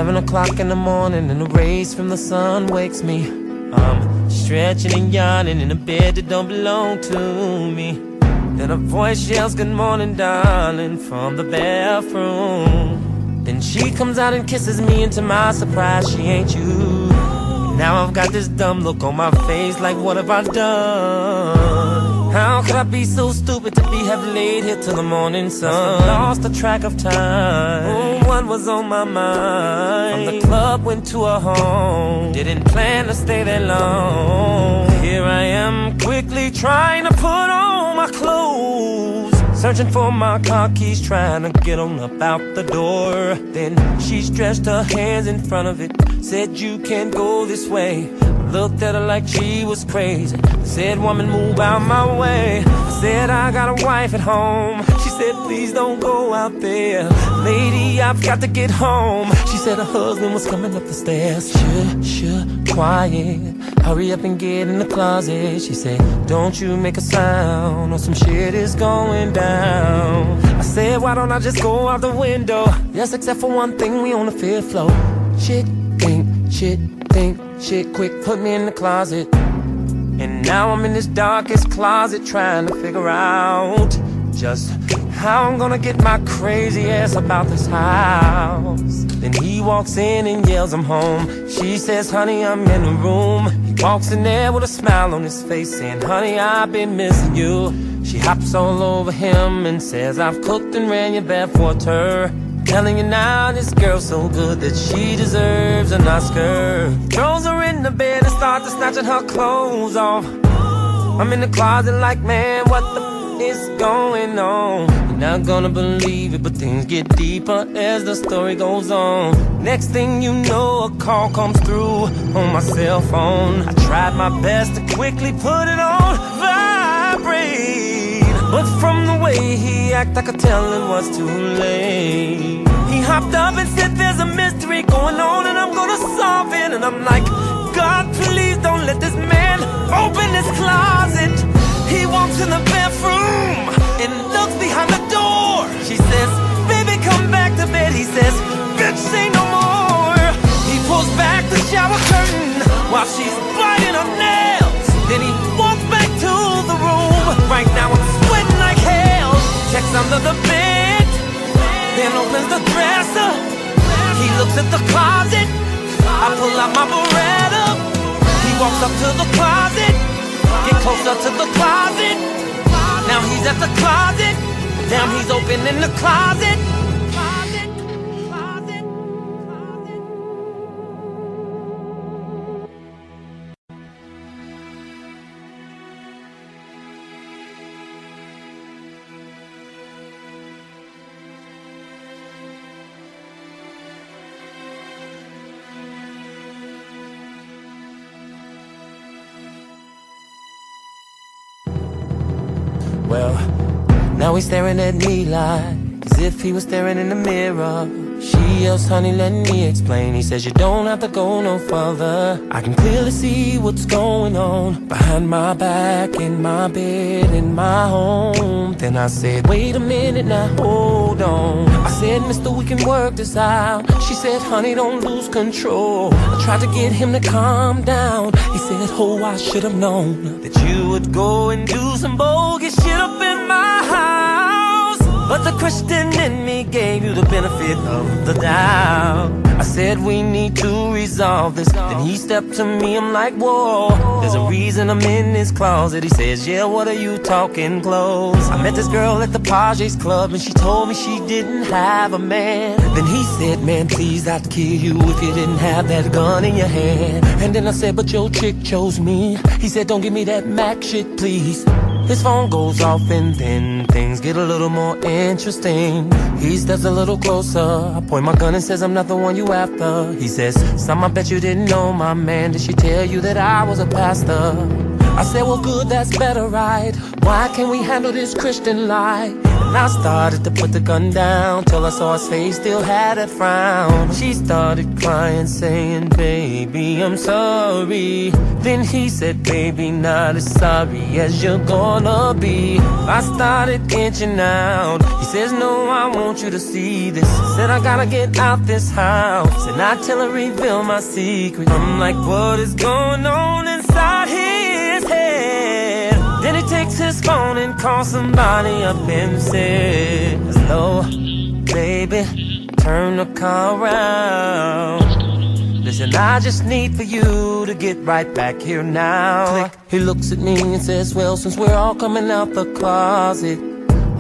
7 o'clock in the morning and the rays from the sun wakes me. I'm stretching and yawning in a bed that don't belong to me. Then a voice yells, "Good morning, darling," from the bathroom. Then she comes out and kisses me, and to my surprise, she ain't you. Now I've got this dumb look on my face, like what have I done? How could I be so stupid to have laid here till the morning sun? Lost the track of time. Oh, what was on my mind? From the club went to a home, didn't plan to stay there long. Here I am, quickly trying to put on my clothes, searching for my car keys, trying to get on up out the door. Then she stretched her hands in front of it, said, "You can't go this way." Looked at her like she was crazy, said, "Woman, move out my way." I said, "I got a wife at home." She said, "Please don't go out there, lady, I've got to get home." She said her husband was coming up the stairs. Shh, quiet, hurry up and get in the closet. She said, "Don't you make a sound or some shit is going down." I said, "Why don't I just go out the window?" Yes, except for one thing, we on the 5th floor. Shit, quick, put me in the closet. And now I'm in this darkest closet trying to figure out just how I'm gonna get my crazy ass about this house. Then he walks in and yells, "I'm home." She says, "Honey, I'm in the room." He walks in there with a smile on his face, saying, "Honey, I've been missing you." She hops all over him and says, "I've cooked and ran your bath water. Telling you now, this girl's so good that she deserves an Oscar." Throws her in the bed and starts snatching her clothes off. I'm in the closet like, man, what the is going on? You're not gonna believe it, but things get deeper as the story goes on. Next thing you know, a call comes through on my cell phone. I tried my best to quickly put it on vibrate, but from the way he acted, I could tell it was too late. He hopped up and said, "There's a mystery going on and I'm gonna solve it." And I'm like, "God, please don't let this man open this closet." He walks in the bathroom and looks behind the door. She says, "Baby, come back to bed." He says, "Bitch, say no more." He pulls back the shower curtain while she's biting her nails. Then he walks back to the room. Right now I'm sweating like hell. Checks under the bed, then opens the dresser. He looks at the closet. I pull out my Beretta. He walks up to the closet, get closer to the closet. Now he's at the closet. Damn, he's opening the closet. Well, now he's staring at me like as if he was staring in the mirror. She yells, "Honey, let me explain." He says, "You don't have to go no further. I can clearly see what's going on behind my back, in my bed, in my home." Then I said, "Wait a minute now, hold on." I said, "Mister, we can work this out." She said, "Honey, don't lose control." I tried to get him to calm down. He said, "Oh, I should have known that you would go and do some bogus shit up in my house. But the Christian in me gave you the benefit of the doubt." I said, "We need to resolve this." Then he stepped to me, I'm like, "Whoa, there's a reason I'm in this closet." He says, "Yeah, what are you talking clothes?" I met this girl at the Pages Club and she told me she didn't have a man. Then he said, "Man, please, I'd kill you if you didn't have that gun in your hand." And then I said, "But your chick chose me." He said, "Don't give me that Mac shit, please." His phone goes off and then things get a little more interesting. He steps a little closer. I point my gun and says, "I'm not the one you after." He says, "Some, I bet you didn't know my man. Did she tell you that I was a pastor?" I said, well good, that's better, right? Why can't we handle this Christian life? And I started to put the gun down till I saw his face still had that frown. She started crying, saying, baby, I'm sorry. Then he said, baby, not as sorry as you're gonna be. I started inching out. He says, no, I want you to see this. Said, I gotta get out this house and not tell her, reveal my secret. I'm like, what is going on inside his head? Then he takes his phone and calls somebody up and says, hello, baby, turn the car around. Listen, I just need for you to get right back here now. Click. He looks at me and says, well, since we're all coming out the closet,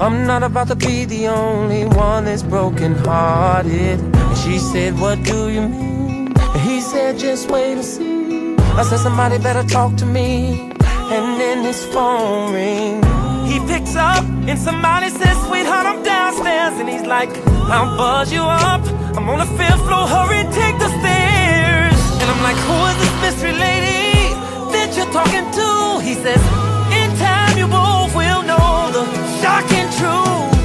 I'm not about to be the only one that's broken hearted. And she said, what do you mean? And he said, just wait and see. I said, somebody better talk to me. And then his phone rings. He picks up and somebody says, sweetheart, I'm downstairs. And he's like, I'll buzz you up. I'm on the 5th floor, hurry, take the stairs. And I'm like, who is this mystery lady that you're talking to? He says, in time you both will know the shocking truth.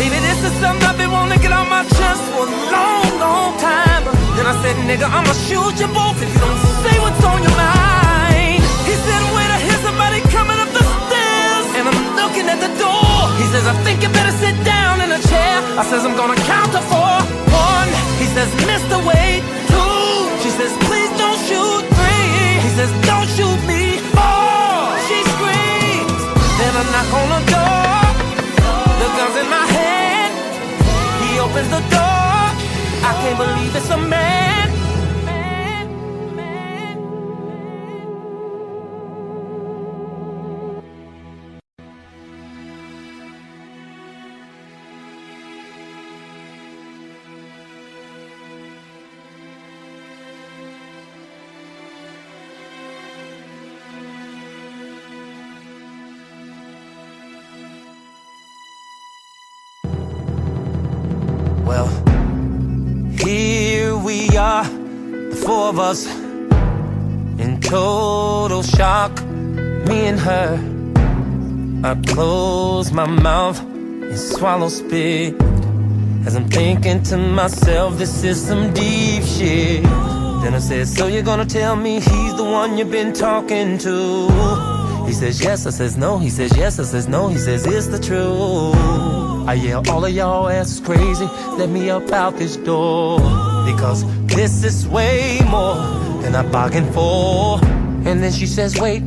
Baby, this is something I've been wanting to get on my chest for a long, long time. Then I said, nigga, I'ma shoot you both if you don't say what's on your mind. He said, wait, I hear somebody coming up the stairs. And I'm looking at the door. He says, I think you better sit down in a chair. I says, I'm gonna count to 4. 1. He says, Mr. Wait. 2. She says, please don't shoot. 3. He says, don't shoot me. 4. She screams. Then I knock on the door. The gun's in my hand. He opens the door. I can't believe it's a man. Well, here we are, the 4 of us, in total shock, me and her. I close my mouth and swallow spit as I'm thinking to myself, this is some deep shit. Then I said, so you're gonna tell me he's the one you've been talking to? He says yes, I says no. He says yes, I says no. He says it's the truth. I yell, all of y'all asses crazy, let me up out this door, because this is way more than I bargained for. And then she says, wait,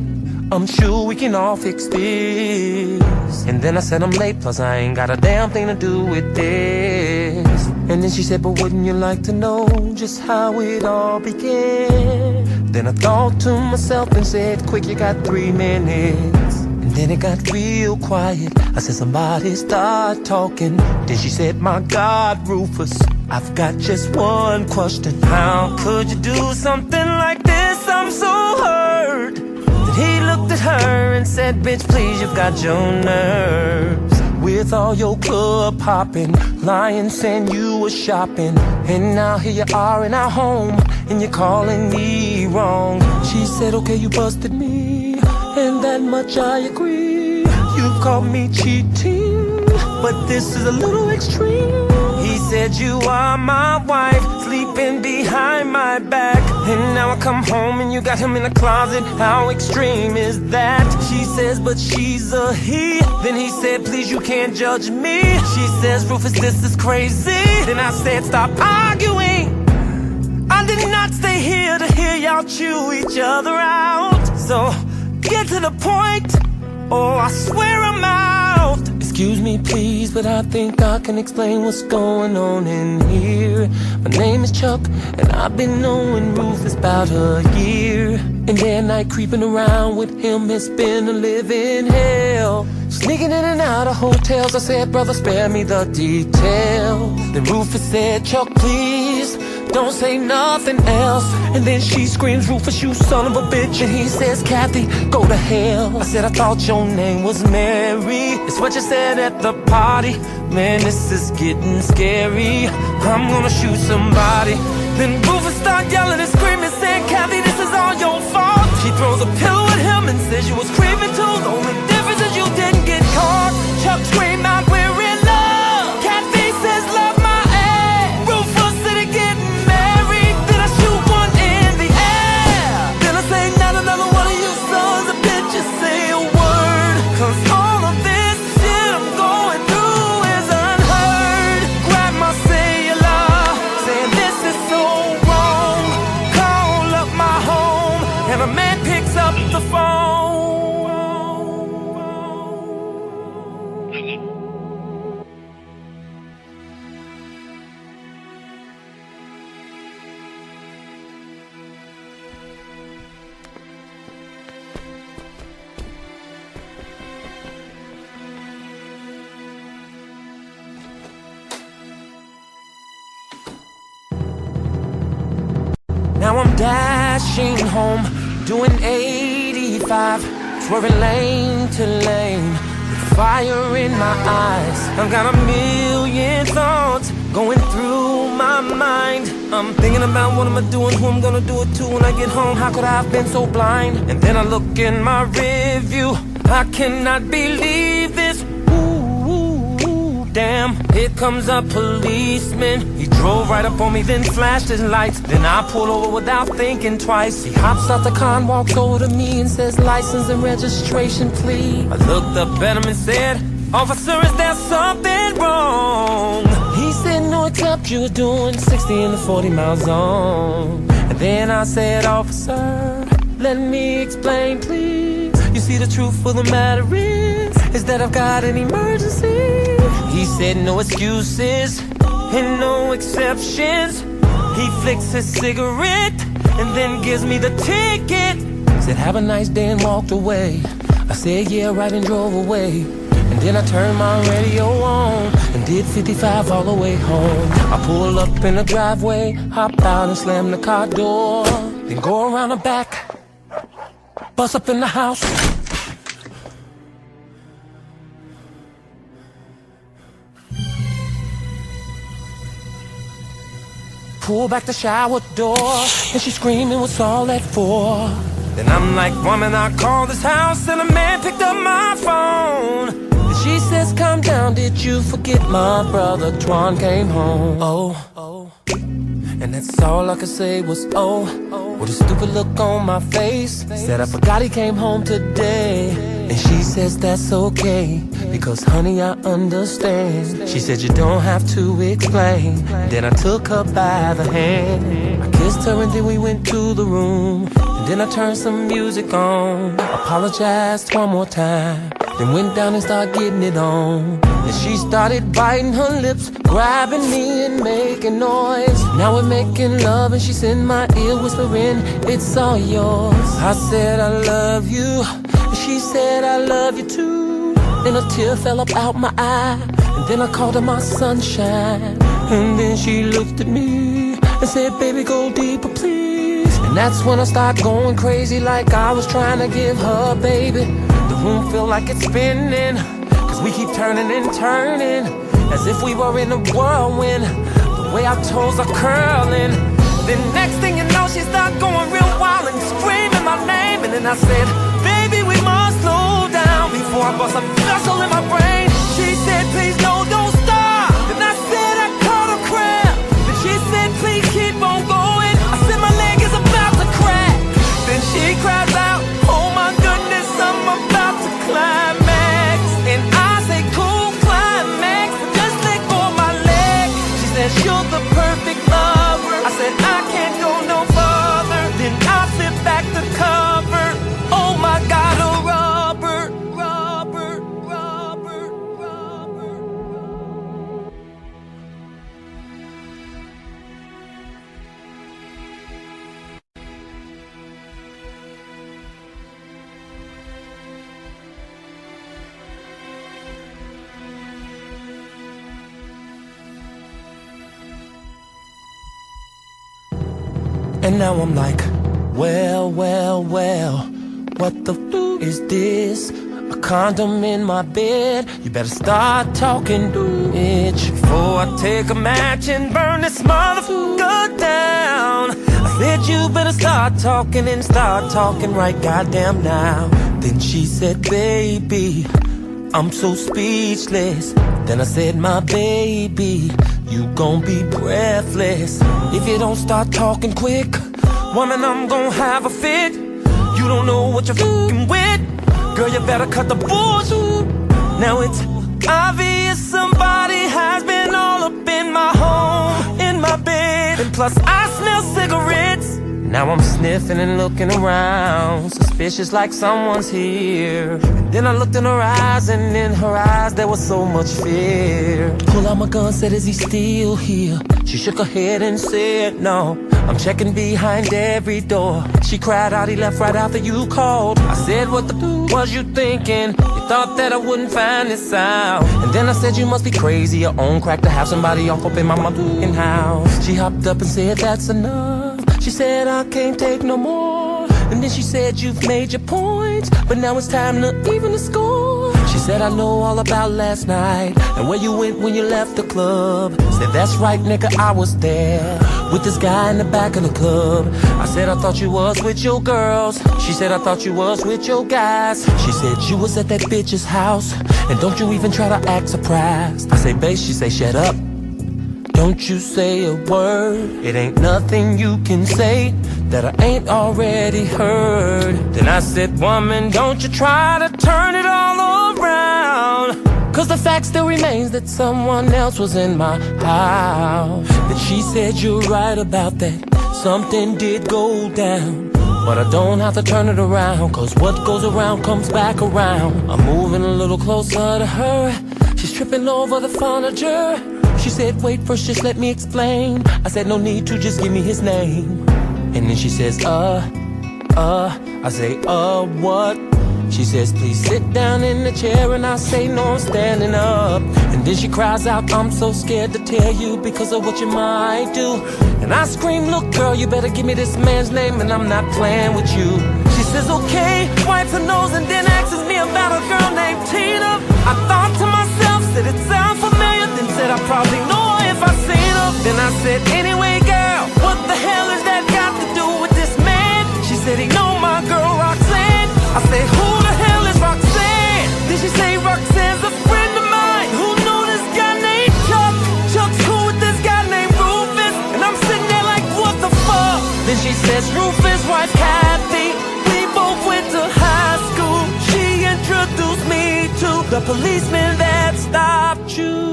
I'm sure we can all fix this. And then I said, I'm late, plus I ain't got a damn thing to do with this. And then she said, but wouldn't you like to know just how it all began? Then I thought to myself and said, quick, you got 3 minutes. And then it got real quiet. I said, somebody start talking. Then she said, my God, Rufus, I've got just one question. How could you do something like this? I'm so hurt. Then he looked at her and said, bitch, please, you've got your nerves. With all your club hopping, lying saying you were shopping, and now here you are in our home, and you're calling me wrong. She said, okay, you busted me, and that much I agree. You caught me cheating, but this is a little extreme. He said, you are my wife, sleeping behind my back, and now I come home and you got him in the closet. How extreme is that? She says, but she's a he. Then he said, please, you can't judge me. She says, Rufus, this is crazy. Then I said, stop arguing. I did not stay here to hear y'all chew each other out. So get to the point, or I swear I'm out. Excuse me, please, but I think I can explain what's going on in here. My name is Chuck, and I've been knowing Rufus about a year. And their night creeping around with him has been a living hell. Sneaking in and out of hotels, I said, brother, spare me the details. Then Rufus said, Chuck, please, don't say nothing else. And then she screams, Rufus, you son of a bitch. And he says, Kathy, go to hell. I said, I thought your name was Mary. It's what you said at the party. Man, this is getting scary. I'm gonna shoot somebody. Then Rufus started yelling and screaming, saying, Kathy, this is all your fault. She throws a pillow at him woman says you was creeping too. The only difference is you didn't get caught. Chuck scream out, we're in love. Catfish says love my ass. Rufus City getting married. Then I shoot one in the air. Then I say not another one of you sons of bitches say a word. Cause all of this shit I'm going through is unheard. Grab my cellular, saying this is so wrong. Call up my home, and a man picks up the phone. Now I'm dashing home, doing 85, swerving lane to lane, with fire in my eyes. I've got a million thoughts going through my mind. I'm thinking about what am I doing, who I'm gonna do it to when I get home. How could I have been so blind? And then I look in my rear view, I cannot believe this. Damn, here comes a policeman. He drove right up on me, then flashed his lights. Then I pulled over without thinking twice. He hops out the car and walks over to me and says, license and registration, please. I looked up at him and said, officer, is there something wrong? He said, no, except you're doing 60 in the 40 mile zone. And then I said, officer, let me explain, please. You see, the truth of the matter is that I've got an emergency. He said no excuses and no exceptions. He flicks his cigarette and then gives me the ticket. Said have a nice day and walked away. I said yeah, right, and drove away. And then I turned my radio on and did 55 all the way home. I pull up in the driveway, hop out and slam the car door. Then go around the back, bust up in the house. Pull back the shower door, and she's screaming, what's all that for? Then I'm like, woman, I called this house, and a man picked up my phone. And she says, calm down, did you forget my brother Twan came home? Oh, and that's all I could say was oh, with a stupid look on my face. Said I forgot he came home today. And she says that's okay, because honey, I understand. She said you don't have to explain. Then I took her by the hand, I kissed her and then we went to the room. And then I turned some music on, apologized one more time, then went down and started getting it on. And she started biting her lips, grabbing me and making noise. Now we're making love and she's in my ear whispering, it's all yours. I said I love you, she said I love you too. Then a tear fell up out my eye, and then I called her my sunshine. And then she looked at me and said, baby, go deeper, please. And that's when I start going crazy, like I was trying to give her, baby. The room feel like it's spinning, cause we keep turning and turning, as if we were in a whirlwind. The way our toes are curling. Then next thing you know, she started going real wild and screaming my name. And then I said, baby, we must slow down before I bust a vessel in my brain. She said, please, no, don't stop. Then I said, I caught a cramp. Then she said, please keep on going. I said, my leg is about to crack. Then she cries out, oh my goodness, I'm about to climax. And I say, cool, climax, but just let go of my leg. She said, you're the perfect lover. I said, I can't go no further. Then I flip back the cover. Oh my God, a rubber, rubber, rubber, rubber. And now I'm like, well, what the f is this? a condom in my bed. You better start talking, bitch, before I take a match and burn this motherfucker down. I said you better start talking and start talking right goddamn now. Then she said, baby, I'm so speechless. Then I said, my baby, you gon' be breathless if you don't start talking quick. Woman, I'm gon' have a fit. You don't know what you're fucking with. Girl, you better cut the bullshit. Now it's obvious somebody has been all up in my home, in my bed. And plus I smell cigarettes. Now I'm sniffing and looking around, suspicious like someone's here. And then I looked in her eyes, and in her eyes there was so much fear. Pull out my gun, said, is he still here? She shook her head and said, no, I'm checking behind every door. She cried out, he left right after you called. I said, what the was you thinking? You thought that I wouldn't find this out. And then I said, you must be crazy or on crack to have somebody off up in my motherfucking house. She hopped up and said, that's enough. She said, I can't take no more. And then she said, you've made your points, but now it's time to even the score. She said, I know all about last night and where you went when you left the club. Said, that's right, nigga, I was there with this guy in the back of the club. I said, I thought you was with your girls. She said, I thought you was with your guys. She said, you was at that bitch's house, and don't you even try to act surprised. I say, babe, she say, shut up. Don't you say a word. It ain't nothing you can say that I ain't already heard. Then I said, woman, don't you try to turn it all around, cause the fact still remains that someone else was in my house. Then she said, you're right about that. Something did go down, but I don't have to turn it around, cause what goes around comes back around. I'm moving a little closer to her. She's tripping over the furniture. She said, wait first, just let me explain. I said, no need to, just give me his name. And then she says, I say, what? She says, please sit down in the chair. And I say, no, I'm standing up. And then she cries out, I'm so scared to tell you because of what you might do. And I scream, look girl, you better give me this man's name, and I'm not playing with you. She says, okay, wipes her nose and then asks me about a girl named Tina. I thought to myself, said it sounds familiar, then said I probably know her if I seen her. Then I said, anyway girl, what the hell is that got to do with this man? She said, he know my girl Roxanne. I said, who the hell is Roxanne? Then she say, Roxanne's a friend of mine who knew this guy named Chuck. Chuck's cool with this guy named Rufus. And I'm sitting there like, what the fuck? Then she says, Rufus' wife Kathy, we both went to high school. She introduced me to the policeman that stopped you.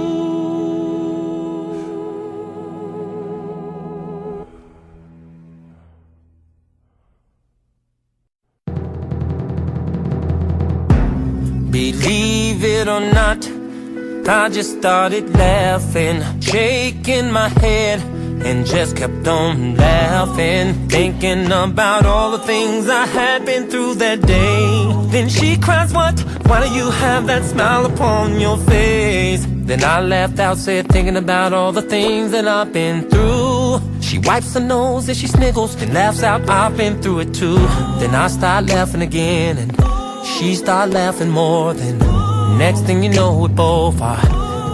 Believe it or not, I just started laughing, shaking my head, and just kept on laughing, thinking about all the things I had been through that day. Then she cries, what? Why do you have that smile upon your face? Then I laughed out, said, thinking about all the things that I've been through. She wipes her nose and she sniggles, then laughs out, I've been through it too. Then I start laughing again, and she start laughing more. Then next thing you know, we both are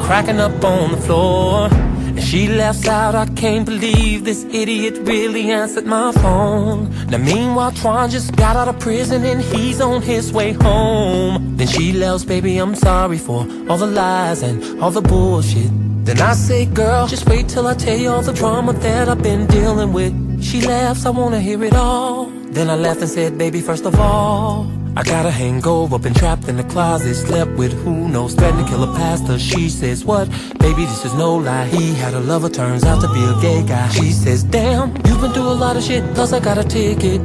cracking up on the floor. And she laughs out, I can't believe this idiot really answered my phone. Now meanwhile, Twan just got out of prison and he's on his way home. Then she laughs, baby, I'm sorry for all the lies and all the bullshit. Then I say, girl, just wait till I tell you all the drama that I've been dealing with. She laughs, I wanna hear it all. Then I laughed and said, baby, first of all, I got a hangover, been trapped in the closet, slept with who knows, threatened to kill a pastor. She says, what? Baby, this is no lie. He had a lover, turns out to be a gay guy. She says, damn, you've been through a lot of shit, plus I got a ticket.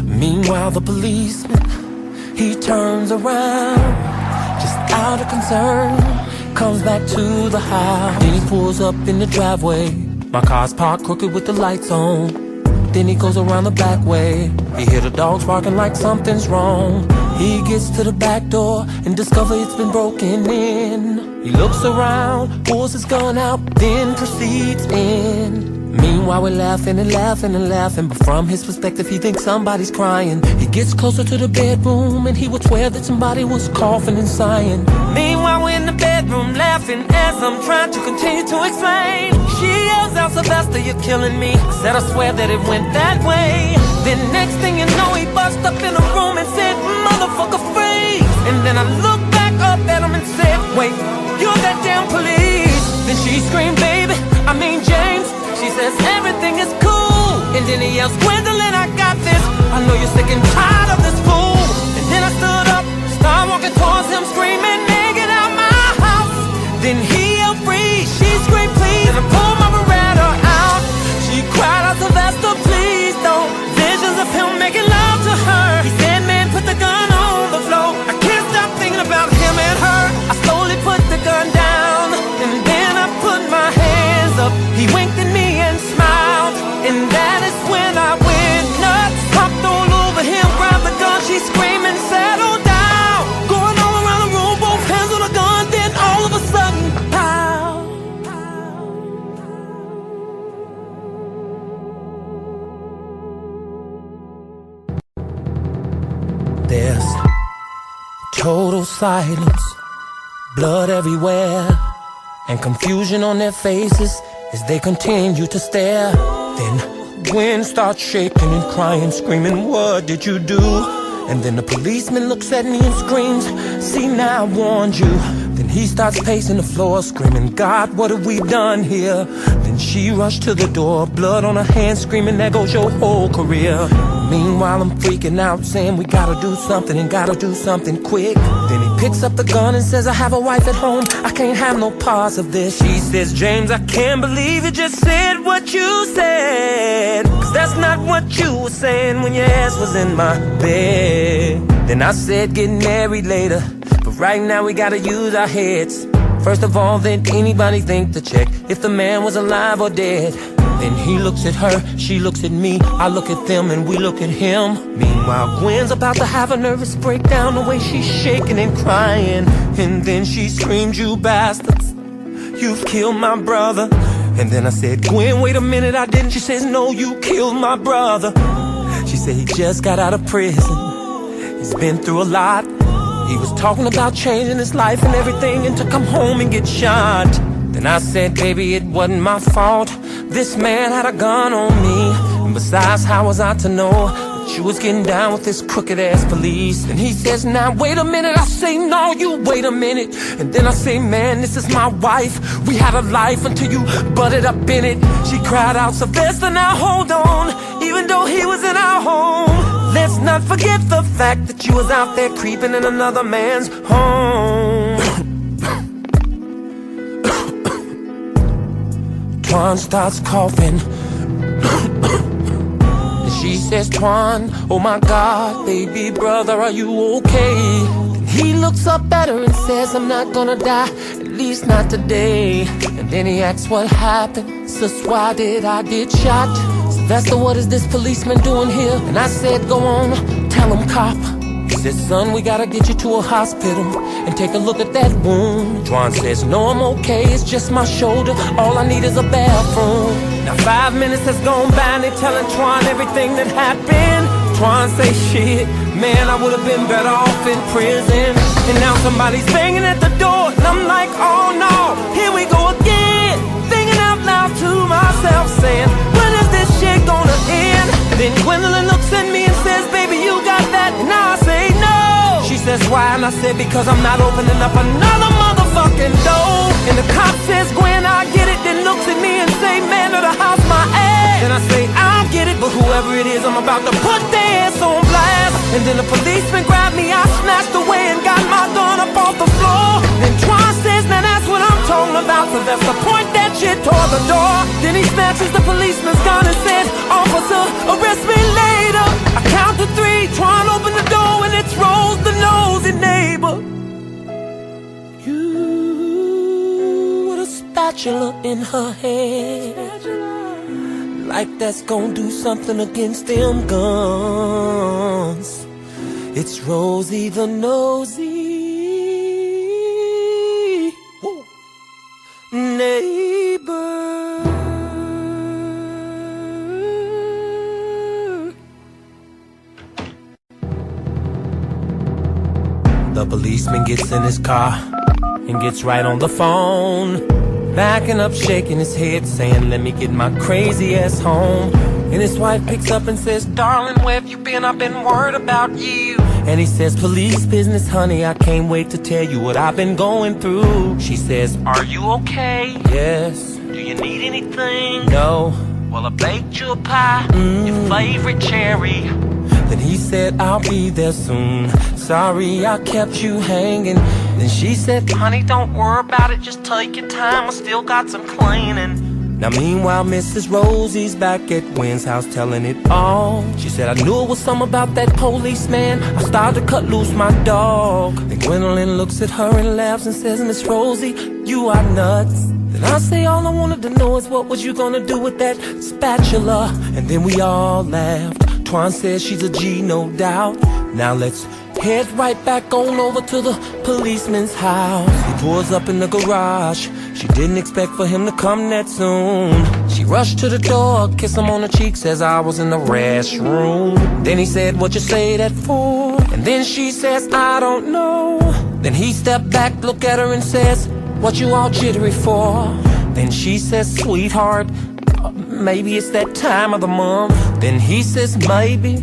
Meanwhile, the policeman, he turns around, just out of concern, comes back to the house. Then he pulls up in the driveway. My car's parked crooked with the lights on. Then he goes around the back way. He hear the dogs barking like something's wrong. He gets to the back door and discovers it's been broken in. He looks around, pulls his gun out, then proceeds in. Meanwhile we're laughing and laughing and laughing, but from his perspective he thinks somebody's crying. He gets closer to the bedroom and he would swear that somebody was coughing and sighing. Meanwhile we're in the bedroom laughing as I'm trying to continue to explain. She yells out, "Sylvester, you're killing me." I said, "I swear that it went that way." Then next thing you know he bust up in the room and said, "Motherfucker, freeze." And then I looked back up at him and said, "Wait, you're that damn police." Then she screamed, "Baby, I mean James." She says, "Everything is cool." And then he yells, "Gwendolyn, I got this. I know you're sick and tired of this fool." And then I stood up, started walking towards him, screaming, "Man, get out my house." Then he yelled, "Freeze." She screamed, "Please." And I pulled my Beretta out. She cried out, "Sylvester, please don't." Visions of him making love to her. He said, "Man, put the gun on the floor." I can't stop thinking about him and her. I slowly put the gun down, and then I put my hands up. He winked at me and smiled, and that is when I went nuts. Hopped all over him, grabbed the gun. She screaming, "Settle down." Going all around the room, both hands on the gun. Then all of a sudden, pow. There's total silence, blood everywhere, and confusion on their faces as they continue to stare. Then Gwen starts shaking and crying, screaming, "What did you do?" And then the policeman looks at me and screams, "See, now I warned you." Then he starts pacing the floor, screaming, "God, what have we done here?" Then she rushed to the door, blood on her hands, screaming, "There goes your whole career." Meanwhile I'm freaking out, saying we gotta do something and gotta do something quick. Then he picks up the gun and says, "I have a wife at home, I can't have no parts of this." She says, "James, I can't believe you just said what you said, 'cause that's not what you were saying when your ass was in my bed." Then I said, "Get married later, but right now we gotta use our heads. First of all, did anybody think to check if the man was alive or dead?" Then he looks at her, she looks at me, I look at them and we look at him. Meanwhile Gwen's about to have a nervous breakdown, the way she's shaking and crying. And then she screams, "You bastards, you've killed my brother." And then I said, "Gwen, wait a minute, I didn't." She says, "No, you killed my brother." She said he just got out of prison, he's been through a lot. He was talking about changing his life and everything, and to come home and get shot. Then I said, "Baby, it wasn't my fault. This man had a gun on me. And besides, how was I to know that you was getting down with this crooked ass police?" And he says, "Now wait a minute." I say, "No, you wait a minute." And then I say, "Man, this is my wife. We had a life until you butted up in it." She cried out, "Sylvester, now hold on. Even though he was in our home, let's not forget the fact that you was out there creeping in another man's home." Twan starts coughing. And she says, "Twan, oh my God, baby brother, are you okay?" Then he looks up at her and says, "I'm not gonna die, at least not today." And then he asks, "What happened? Sis, why did I get shot?" "Sylvester, what is this policeman doing here?" And I said, "Go on, tell him, cop." He says, "Son, we gotta get you to a hospital and take a look at that wound." Twan says, "No, I'm okay, it's just my shoulder. All I need is a bathroom." Now 5 minutes has gone by and they're telling Twan everything that happened. Twan say, "Shit, man, I would've been better off in prison." And now somebody's banging at the door and I'm like, "Oh no, here we go again." Thinking out loud to myself, saying, "When is this shit gonna end?" Then Gwendolyn looks at me and says, "Baby, you got that?" And I say, "No." She says, "Why?" And I said, "Because I'm not opening up another motherfucking door." And the cop says, "Gwen, I get it." Then looks at me and say, "Man of the house, my ass." And I say, "I get it, but whoever it is, I'm about to put their ass on blast." And then the policeman grabbed me, I snatched away and got my gun up off the floor. Then Twan says, "Now that's what I'm talking about, Sylvester, point that shit toward the door." Then he snatches the policeman's gun and says, "Officer, arrest me later." I count to 3, Twan opened the door and it's Rose, the nosy neighbor. You with a spatula in her head, like that's gonna do something against them guns. It's Rosie the nosy neighbor. policeman gets in his car and gets right on the phone, backing up, shaking his head, saying, let me get my crazy ass home. And his wife picks up and says, darling, where have you been? I've been worried about you. And he says, police business, honey, I can't wait to tell you what I've been going through. She says, are you okay? Yes. Do you need anything? No. Well, I baked you a pie, your favorite cherry. Then he said, I'll be there soon. Sorry I kept you hanging. Then she said, honey, don't worry about it, just take your time, I still got some cleaning. Now meanwhile, Mrs. Rosie's back at Gwen's house telling it all. She said, I knew it was something about that policeman. I started to cut loose my dog. Then Gwendolyn looks at her and laughs and says, Miss Rosie, you are nuts. Then I say, all I wanted to know is what was you gonna do with that spatula? And then we all laughed. Twan says she's a G, no doubt. Now let's head right back on over to the policeman's house. He pulls up in the garage. She didn't expect for him to come that soon. She rushed to the door, kissed him on the cheek, says I was in the restroom. Then he said, what you say that for? And then she says, I don't know. Then he stepped back, looked at her and says, what you all jittery for? Then she says, sweetheart, maybe it's that time of the month. Then he says, maybe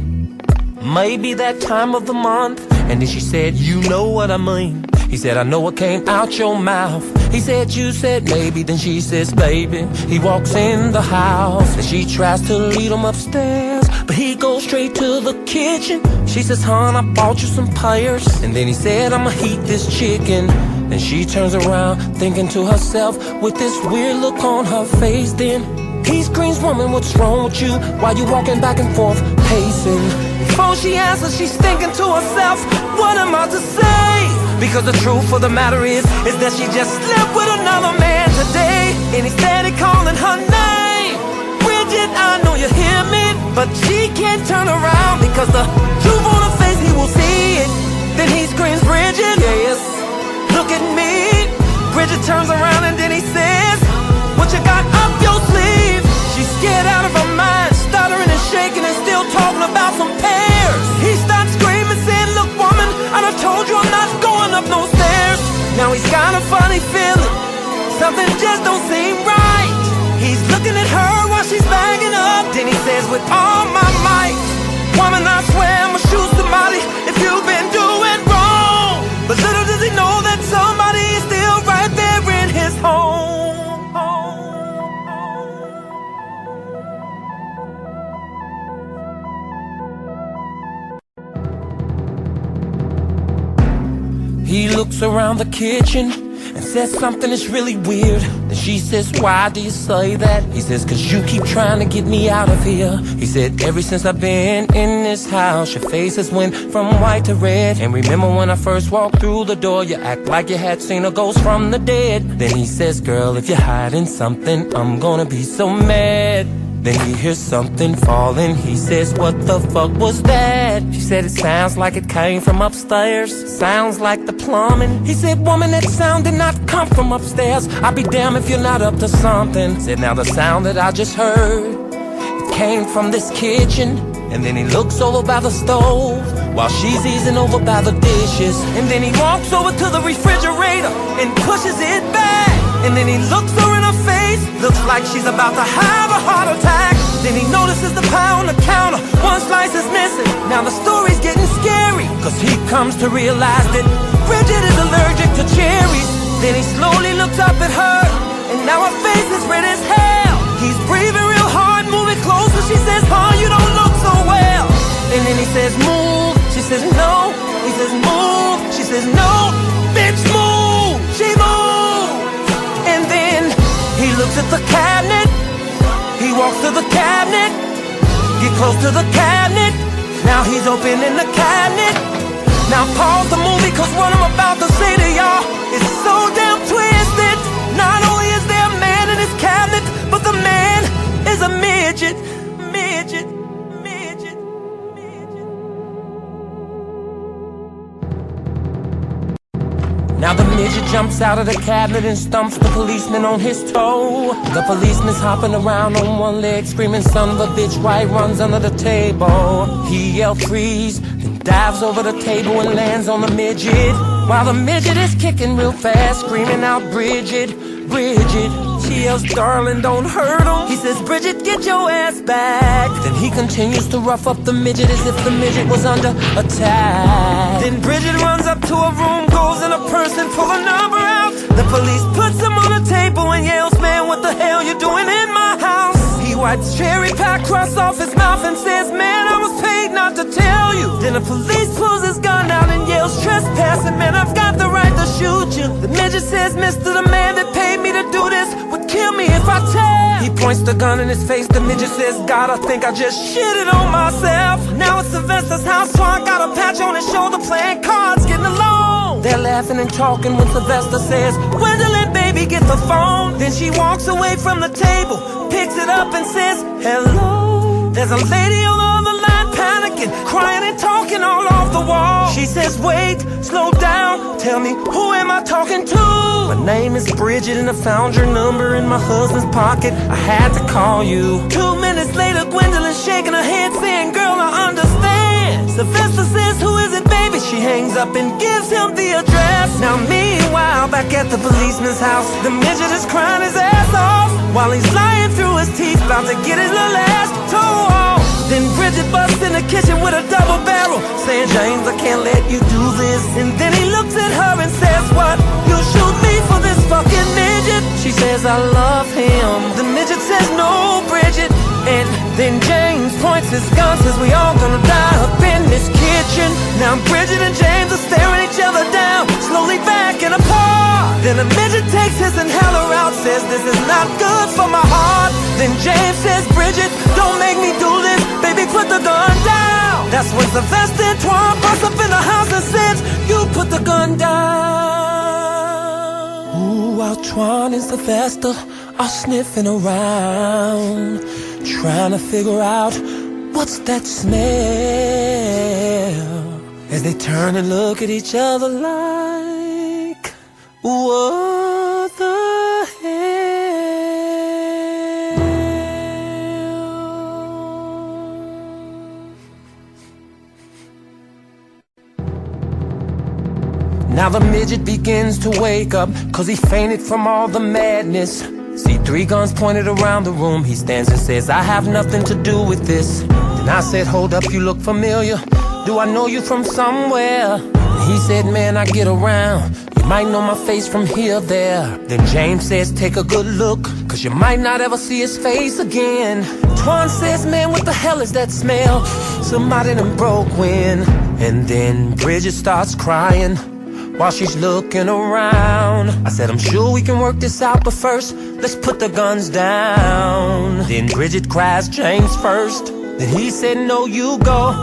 that time of the month. And then she said, you know what I mean. He said, I know what came out your mouth. He said, you said maybe. Then she says, baby. He walks in the house and she tries to lead him upstairs, but he goes straight to the kitchen. She says, hon, I bought you some pears. And then he said, I'ma heat this chicken. And she turns around thinking to herself with this weird look on her face. Then he screams, woman, what's wrong with you? Why you walking back and forth, pacing? Before she answers, she's thinking to herself, what am I to say? Because the truth of the matter is that she just slept with another man today. And he's steady calling her name. Bridget, I know you hear me, but she can't turn around because the truth on her face, he will see it. Then he screams, Bridget, yes, look at me. Bridget turns around and then he says, what you got up your sleeve? She's scared out of her mind, stuttering and shaking and still talking about some pears. He starts screaming, saying, look woman, I done told you I'm not going up no stairs. Now he's got a funny feeling, something just don't seem right. He's looking at her while she's banging up. Then he says, with all my might, woman, I swear I'ma shoot somebody if you've been doing wrong. But little does he know that somebody is still right there in his home. He looks around the kitchen and says something is really weird. Then she says, why do you say that? He says, cause you keep trying to get me out of here. He said, ever since I've been in this house, your face has went from white to red. And remember when I first walked through the door, you act like you had seen a ghost from the dead. Then he says, girl, if you're hiding something, I'm gonna be so mad. Then he hears something falling. He says, what the fuck was that? She said, it sounds like it came from upstairs. Sounds like the plumbing. He said, woman, that sound did not come from upstairs. I'll be damned if you're not up to something. Said, now the sound that I just heard, it came from this kitchen. And then he looks over by the stove while she's easing over by the dishes. And then he walks over to the refrigerator and pushes it back. And then he looks her in her face, looks like she's about to have a heart attack. Then he notices the pie on the counter, one slice is missing. Now the story's getting scary, cause he comes to realize that Bridget is allergic to cherries. Then he slowly looks up at her, and now her face is red as hell. He's breathing real hard, moving closer. She says, oh, you don't look so well. And then he says, move. She says, no. He says, move. She says, no. Bitch, move. She moves. And then he looks at the cabinet. He walks to the cabinet. Get close to the cabinet. Now he's opening the cabinet. Now pause the movie, cause what I'm about to say to y'all is so damn twisted. Not only is there a man in his cabinet, but the man is a midget. Midget. Midget. Midget. Now the midget jumps out of the cabinet and stumps the policeman on his toe. The policeman's hopping around on one leg, screaming, son of a bitch, right, runs under the table. He yells, freeze, then dives over the table and lands on the midget. while the midget is kicking real fast, screaming out, Bridget, Bridget. She yells, darling, don't hurt him. He says, Bridget, get your ass back. Then he continues to rough up the midget as if the midget was under attack. Then Bridget runs up to a room, goes in a purse and pull a number out. The police puts him on the table and yells, man, what the hell you doing in my house? He wipes cherry pie crust off his mouth and says, man, I was paid not to tell you. Then the police pulls his gun out and yells, trespassing, man, I've got the right to shoot you. The midget says, mister, the man that paid me to do this would kill me if I tell. He points the gun in his face, the midget says, God, I think I just shitted on myself. Now it's Sylvester's house, so I got a patch on his shoulder playing cards, getting along. They're laughing and talking when Sylvester says, Gwendolyn, baby, get the phone. Then she walks away from the table, picks it up and says, hello. There's a lady on the other line panicking, crying and talking all off the wall. She says, wait, slow down, tell me, who am I talking to? My name is Bridget and I found your number in my husband's pocket. I had to call you. 2 minutes later, Gwendolyn's shaking her head saying, girl, I understand. Sylvester says, who is it, baby? She hangs up and gives him the address. Now meanwhile, back at the policeman's house, the midget is crying his ass off while he's lying through his teeth, about to get his little ass toe off. Then Bridget busts in the kitchen with a double barrel, saying, James, I can't let you do this. And then he looks at her and says, what? You'll shoot me for this fucking midget? She says, I love him. The midget says, no, Bridget. And then James points his gun, says, we all gonna die up in this kitchen. Now Bridget and James are staring each other down, slowly backing apart. Then the midget takes his inhaler out, says, this is not good for my heart. Then James says, Bridget, don't make me do this, baby, put the gun down. That's when Sylvester and Twan bust up in the house and says, you put the gun down. Ooh, while Twan and Sylvester are sniffing around, trying to figure out what's that smell, as they turn and look at each other like, what the hell? Now the midget begins to wake up, 'cause he fainted from all the madness. See 3 guns pointed around the room. He stands and says, I have nothing to do with this. Then I said, hold up, you look familiar. Do I know you from somewhere? He said, man, I get around. You might know my face from here, there. Then James says, take a good look, 'cause you might not ever see his face again. Twan says, man, what the hell is that smell? Somebody done broke wind. And then Bridget starts crying while she's looking around. I said, I'm sure we can work this out, but first, let's put the guns down. Then Bridget cries, James first. Then he said, no, you go.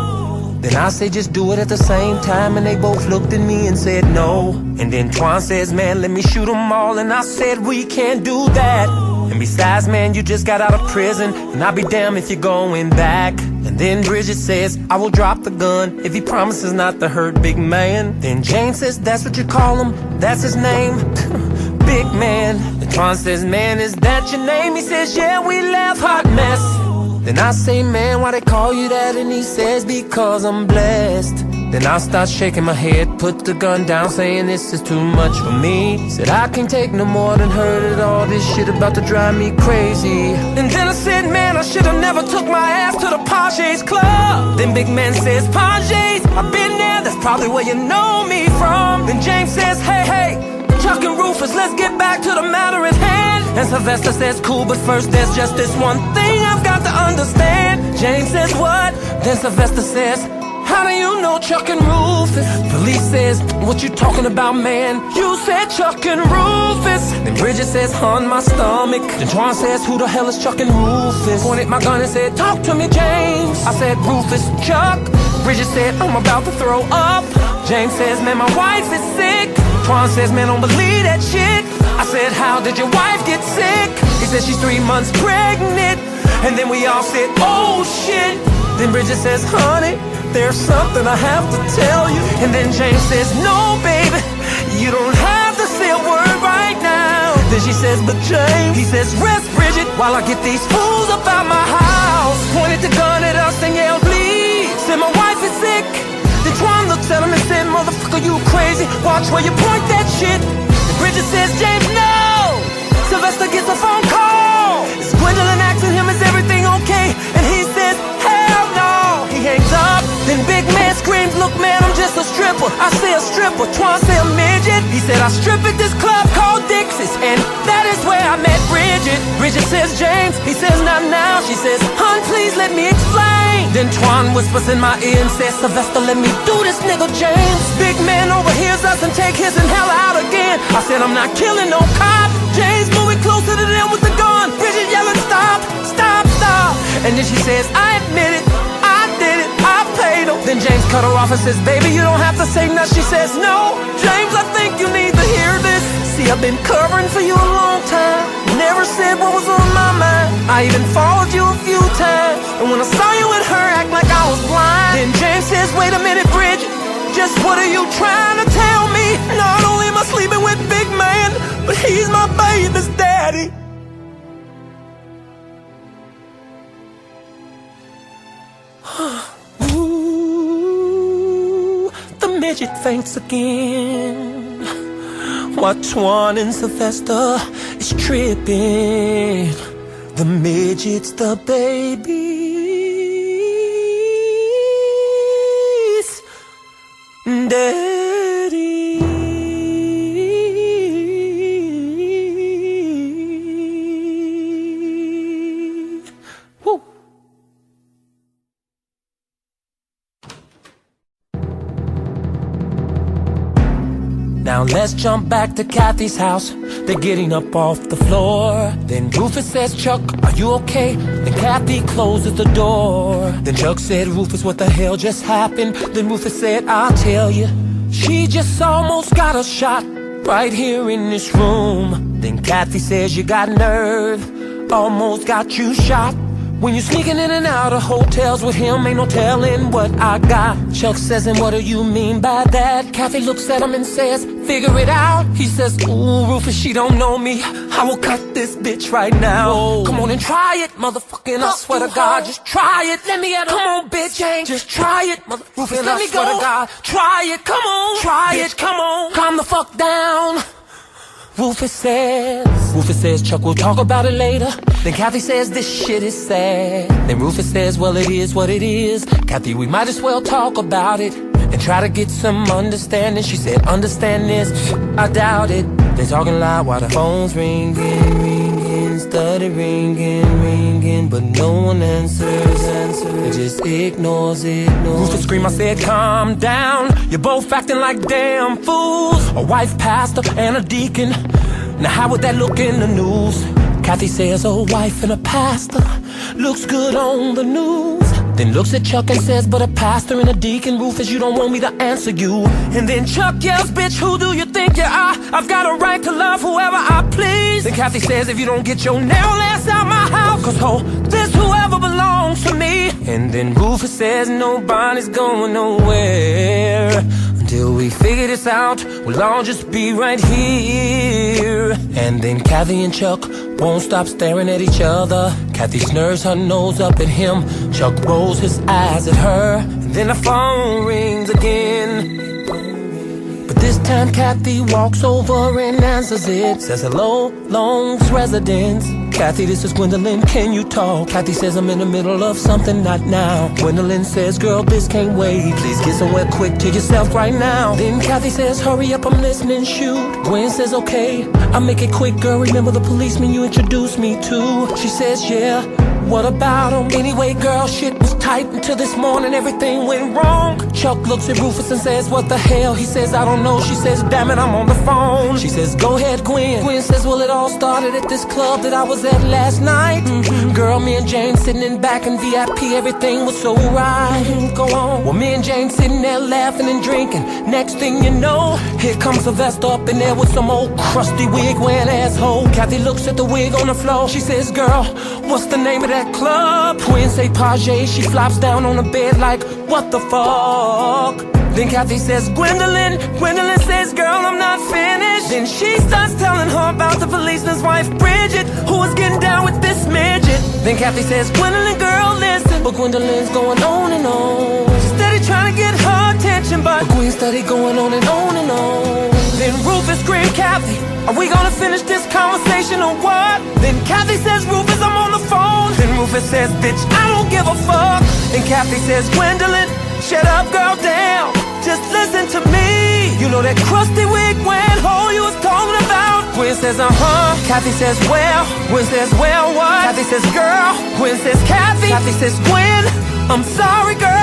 Then I said, just do it at the same time. And they both looked at me and said, no. And then Twan says, man, let me shoot them all. And I said, we can't do that. And besides, man, you just got out of prison, and I'll be damned if you're going back. And then Bridget says, I will drop the gun if he promises not to hurt big man. Then James says, that's what you call him? That's his name? Big man. And Twan says, man, is that your name? He says, yeah, we laugh, hot mess. Then I say, man, why they call you that? And he says, because I'm blessed. Then I start shaking my head, put the gun down, saying this is too much for me. Said I can't take no more than heard it, all this shit about to drive me crazy. And then I said, man, I should've never took my ass to the Page's club. Then big man says, Page's, I've been there, that's probably where you know me from. Then James says, hey, hey, Chuck and Rufus, let's get back to the matter at hand. And Sylvester says, cool, but first there's just this one thing I've got to understand. James says, what? Then Sylvester says, how do you know Chuck and Rufus? Police says, what you talking about, man? You said Chuck and Rufus. Then Bridget says, on my stomach. Then Twan says, who the hell is Chuck and Rufus? Pointed my gun and said, talk to me, James. I said, Rufus, Chuck. Bridget said, I'm about to throw up. James says, man, my wife is sick. Twan says, man, don't believe that shit. I said, how did your wife get sick? He said, she's 3 months pregnant. And then we all said, oh shit. Then Bridget says, honey, there's something I have to tell you. And then James says, no, baby, you don't have to say a word right now. Then she says, but James, he says, rest, Bridget, while I get these fools up out my house. Pointed the gun at us and yelled, please. Said my wife is sick. Then Twan looked looks at him and said, motherfucker, you crazy, watch where you point that shit. And Bridget says, James, no. Sylvester gets a phone call. Is Gwendolyn asking him, is everything okay? And he says, hell no. He hangs up, then big man screams, look man, I'm just a stripper. I say a stripper, Twan say a midget. He said, I strip at this club called Dixie's, and that is where I met Bridget. Bridget says, James, he says, not now. She says, hon, please let me explain. Then Twan whispers in my ear and says, Sylvester, let me do this nigga James. Big man overhears us and take his inhaler out again. I said, I'm not killing no cop. James moving closer to them with the gun. Bridget yelling, stop, stop, stop. And then she says, I admit it, I did it, I paid him. Then James cut her off and says, baby, you don't have to say nothing. She says, no, James, I think you need to hear this. See, I've been covering for you a long time. Never said what was on my mind. I even followed you a few times. And when I saw you with her, act like I was blind. Then James says, wait a minute, Bridget, just what are you trying to tell me? Not only am I sleeping with big man, but he's my baby's daddy. Ooh, the midget faints again. While Twan and Sylvester is tripping. The midget's the baby's daddy. Woo. Now let's jump back to Kathy's house. They're getting up off the floor. Then Rufus says, Chuck, are you okay? Then Kathy closes the door. Then Chuck said, Rufus, what the hell just happened? Then Rufus said, I'll tell you. She just almost got a shot right here in this room. Then Kathy says, you got nerve, almost got you shot. When you're sneaking in and out of hotels with him, ain't no telling what I got. Chuck says, and what do you mean by that? Kathy looks at him and says, figure it out. He says, ooh, Rufus, she don't know me. I will cut this bitch right now. Whoa. Come on and try it, motherfucking, I swear to God, just try it. Let me at her. Come on, bitch, just try it, motherfucking, I swear to God. Try it, come on, try it, come on. Calm the fuck down. Rufus says, Chuck, we'll talk about it later. Then Kathy says, this shit is sad. Then Rufus says, well, it is what it is. Kathy, we might as well talk about it and try to get some understanding. She said, understand this? I doubt it. They're talking loud while the phone's ringing, ringing, study ringing, but no one answers. It just ignores. Rufus screamed, I said, calm down. You're both acting like damn fools. A wife pastor and a deacon. Now how would that look in the news? Kathy says, a wife and a pastor looks good on the news. Then looks at Chuck and says, but a pastor and a deacon, Rufus, you don't want me to answer you. And then Chuck yells, bitch, who do you think you are? I've got a right to love whoever I please. Then Kathy says, if you don't get your narrow ass out my house, cause ho, this whoever belongs to me. And then Rufus says, nobody's going nowhere until we figure this out. We'll all just be right here. And then Kathy and Chuck won't stop staring at each other. Kathy snurs her nose up at him. Chuck rolls his eyes at her. And then the phone rings again. But this time Kathy walks over and answers it. Says, hello, Long's residence. Kathy, this is Gwendolyn, can you talk? Kathy says, I'm in the middle of something, not now. Gwendolyn says, girl, this can't wait. Please get somewhere quick to yourself right now. Then Kathy says, hurry up, I'm listening, shoot. Gwen says, okay, I'll make it quick, girl. Remember the policeman you introduced me to? She says, yeah, what about him? Anyway, girl, shit was tight until this morning everything went wrong. Chuck looks at Rufus and says, what the hell? He says, I don't know. She says, damn it, I'm on the phone. She says, go ahead, Gwen. Gwen says, well, it all started at this club that I was at last night. Girl, me and Jane sitting in back in VIP, everything was so right. Go on. Well, me and Jane sitting there laughing and drinking. Next thing you know, here comes Sylvester up in there with some old crusty wig wearing asshole. Kathy looks at the wig on the floor. She says, girl, what's the name of that club? Twins say Page. She flops down on the bed like, what the fuck? Then Kathy says, Gwendolyn. Gwendolyn says, girl, I'm not finished. Then she starts telling her about the policeman's wife, Bridget, who was getting down with this midget. Then Kathy says, Gwendolyn, girl, listen. But Gwendolyn's going on and on. She's steady trying to get her attention, but Gwen steady going on and on and on. Then Rufus screamed, Kathy, are we gonna finish this conversation or what? Then Kathy says, Rufus, I'm on the phone. Then Rufus says, bitch, I don't give a fuck. And Kathy says, Gwendolyn, shut up, girl, damn. Just listen to me. You know that crusty wig wearing hole you was talking about? Gwen says, Kathy says, well. Gwen says, well, what? Kathy says, girl. Gwen says, Kathy. Kathy says, Gwen, I'm sorry, girl.